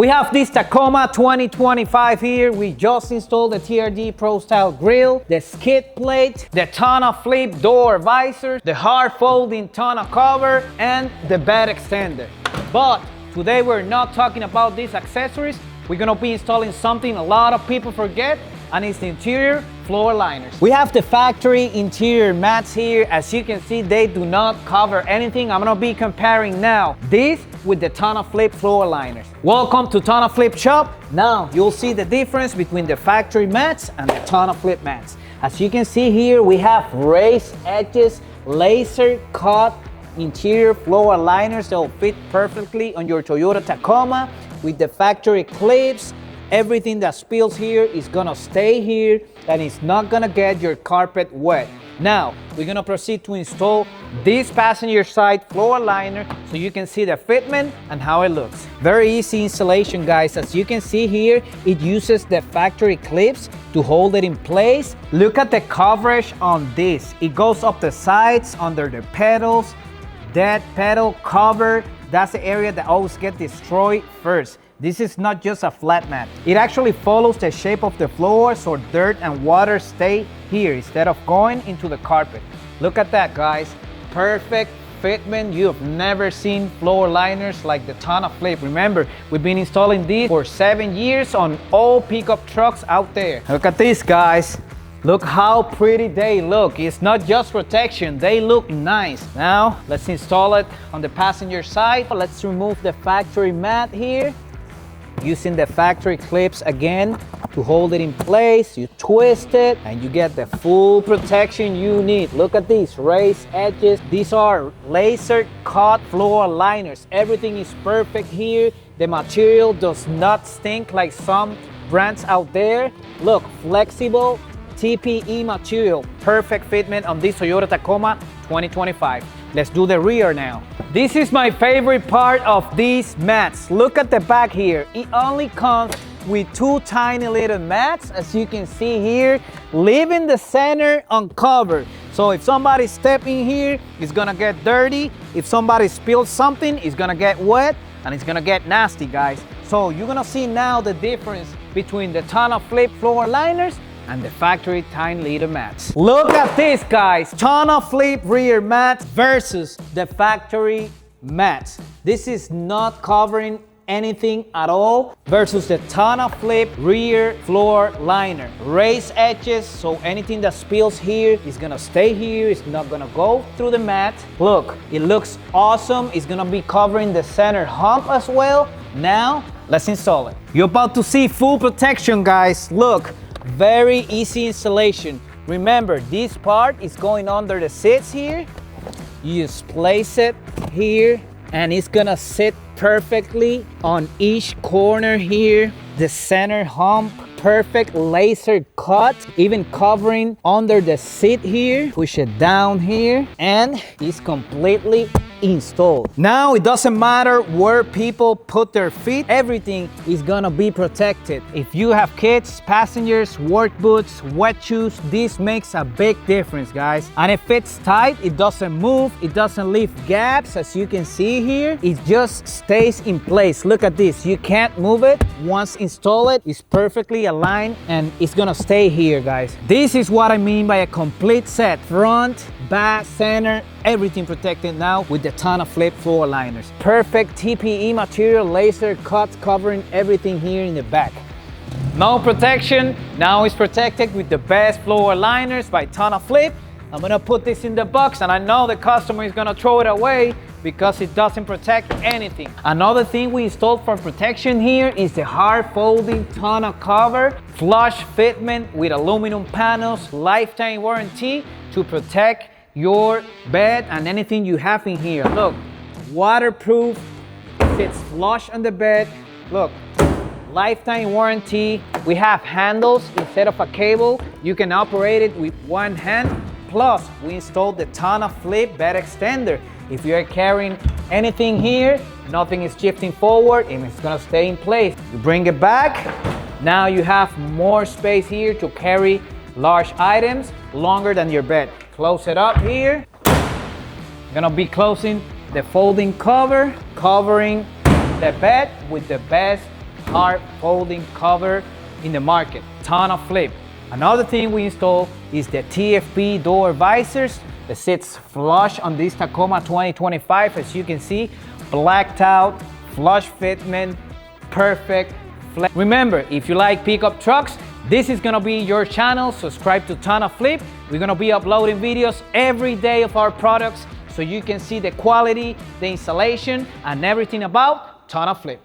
We have this Tacoma 2025 here. We just installed the TRD Pro Style grill, the skid plate, the TonnoFlip door visors, the hard folding tonneau cover, and the bed extender. But today we're not talking about these accessories. We're gonna be installing something a lot of people forget, and it's the interior floor liners. We have the factory interior mats here. As you can see, they do not cover anything. I'm gonna be comparing now this with the TonnoFlip floor liners. Welcome to TonnoFlip shop. Now you'll see the difference between the factory mats and the TonnoFlip mats. As you can see here, we have raised edges, laser cut interior floor liners that will fit perfectly on your Toyota Tacoma with the factory clips. Everything that spills here is gonna stay here and it's not gonna get your carpet wet. Now, we're gonna proceed to install this passenger side floor liner so you can see the fitment and how it looks. Very easy installation, guys. As you can see here, it uses the factory clips to hold it in place. Look at the coverage on this. It goes up the sides, under the pedals, that pedal cover. That's the area that always gets destroyed first. This is not just a flat mat. It actually follows the shape of the floor so dirt and water stay here instead of going into the carpet. Look at that, guys. Perfect fitment. You've never seen floor liners like the TonnoFlip. Remember, we've been installing these for 7 years on all pickup trucks out there. Look at this, guys. Look how pretty they look. It's not just protection, they look nice. Now, let's install it on the passenger side. Let's remove the factory mat here. Using the factory clips again to hold it in place. You twist it and you get the full protection you need. Look at these raised edges. These are laser cut floor liners. Everything is perfect here. The material does not stink like some brands out there. Look, flexible TPE material. Perfect fitment on this Toyota Tacoma 2025. Let's do the rear now. This is my favorite part of these mats. Look at the back here. It only comes with two tiny little mats, as you can see here, leaving the center uncovered. So if somebody step in here, it's gonna get dirty. If somebody spills something, it's gonna get wet and it's gonna get nasty, guys. So you're gonna see now the difference between the TonnoFlip floor liners and the factory tiny little mats. Look at this, guys. TonnoFlip rear mats versus the factory mats. This is not covering anything at all versus the TonnoFlip rear floor liner. Raised edges, so anything that spills here is gonna stay here. It's not gonna go through the mat. Look, it looks awesome. It's gonna be covering the center hump as well. Now, let's install it. You're about to see full protection, guys. Look. Very easy installation. Remember, this part is going under the seats here. You just place it here and it's gonna sit perfectly on each corner here. The center hump, perfect laser cut, even covering under the seat here. Push it down here and it's completely installed. Now it doesn't matter where people put their feet, everything is gonna be protected. If you have kids, passengers, work boots, wet shoes, this makes a big difference, guys. And it fits tight, it doesn't move, it doesn't leave gaps, as you can see here. It just stays in place. Look at this, you can't move it. Once installed, it's perfectly aligned and it's gonna stay here, guys. This is what I mean by a complete set. Front, back, center, everything protected now with the TonnoFlip floor liners. Perfect TPE material, laser cuts covering everything here in the back. No protection, now it's protected with the best floor liners by TonnoFlip. I'm gonna put this in the box and I know the customer is gonna throw it away because it doesn't protect anything. Another thing we installed for protection here is the hard folding tonneau cover, flush fitment with aluminum panels, lifetime warranty to protect your bed and anything you have in here. Look, waterproof, sits flush on the bed. Look, lifetime warranty. We have handles instead of a cable. You can operate it with one hand. Plus, we installed the TonnoFlip bed extender. If you're carrying anything here, nothing is shifting forward and it's gonna stay in place. You bring it back. Now you have more space here to carry large items longer than your bed. Close it up here. I'm gonna be closing the folding cover, covering the bed with the best hard folding cover in the market, TonnoFlip. Another thing we install is the TFP door visors that sits flush on this Tacoma 2025. As you can see, blacked out, flush fitment, perfect. Remember, if you like pickup trucks, this is gonna be your channel. Subscribe to TonnoFlip. We're gonna be uploading videos every day of our products so you can see the quality, the installation, and everything about TonnoFlip.